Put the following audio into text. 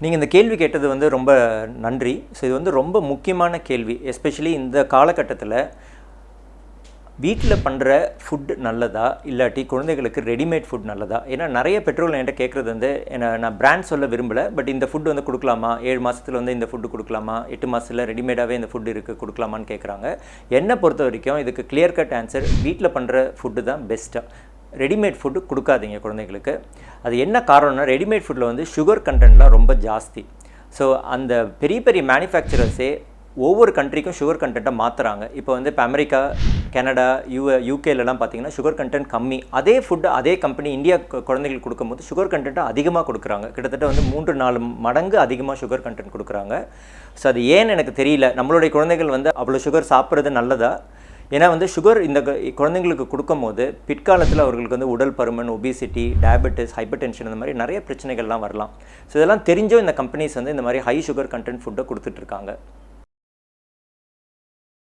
நீங்கள் இந்த கேள்வி கேட்டது வந்து ரொம்ப நன்றி. ஸோ இது வந்து ரொம்ப முக்கியமான கேள்வி. எஸ்பெஷலி இந்த காலகட்டத்தில் வீட்டில் பண்ணுற ஃபுட் நல்லதா, இல்லாட்டி குழந்தைகளுக்கு ரெடிமேட் ஃபுட் நல்லதா? ஏன்னா நிறைய பெற்றோர்கள் என்கிட்ட கேட்குறது வந்து, நான் பிராண்ட் சொல்ல விரும்பலை, பட் இந்த ஃபுட்டு வந்து கொடுக்கலாமா, 7 மாதத்தில் வந்து இந்த ஃபுட்டு கொடுக்கலாமா, 8 மாதத்தில் ரெடிமேடாகவே இந்த ஃபுட்டு இருக்குது கொடுக்கலாமான்னு கேட்குறாங்க. என்னை பொறுத்த வரைக்கும் இதுக்கு கிளியர் கட் ஆன்சர், வீட்டில் பண்ணுற ஃபுட்டு தான் பெஸ்ட்டாக. ரெடிமேட் ஃபுட்டு கொடுக்காதீங்க குழந்தைங்களுக்கு. அது என்ன காரணம்னா, ரெடிமேட் ஃபுட்டில் வந்து சுகர் கண்டென்ட்லாம் ரொம்ப ஜாஸ்தி. ஸோ அந்த பெரிய பெரிய மேனுஃபேக்சரர்ஸே ஒவ்வொரு கண்ட்ரிக்கும் சுகர் கண்டென்ட்டை மாற்றுறாங்க. இப்போ வந்து இப்போ அமெரிக்கா, கனடா, யூகேலலாம் பார்த்தீங்கன்னா சுகர் கண்டென்ட் கம்மி. அதே ஃபுட்டு அதே கம்பெனி இந்தியா குழந்தைகளுக்கு கொடுக்கும்போது சுகர் கண்டென்ட்டை அதிகமாக கொடுக்குறாங்க. கிட்டத்தட்ட வந்து 3-4 மடங்கு அதிகமாக சுகர் கண்டென்ட் கொடுக்குறாங்க. ஸோ அது ஏன்னு எனக்கு தெரியல. நம்மளுடைய குழந்தைகள் வந்து அவ்வளோ சுகர் சாப்பிட்றது நல்லதா? ஏன்னா வந்து சுகர் இந்த குழந்தைங்களுக்கு கொடுக்கும் போது பிற்காலத்தில் அவர்களுக்கு வந்து உடல் பருமன், ஒபிசிட்டி, டயபெட்டிஸ், ஹைப்பர் டென்ஷன் இந்த மாதிரி நிறைய பிரச்சனைகள்லாம் வரலாம். ஸோ இதெல்லாம் தெரிஞ்சோ இந்த கம்பெனிஸ் வந்து இந்த மாதிரி ஹை சுகர் கண்டென்ட் ஃபுட்டை கொடுத்துட்ருக்காங்க.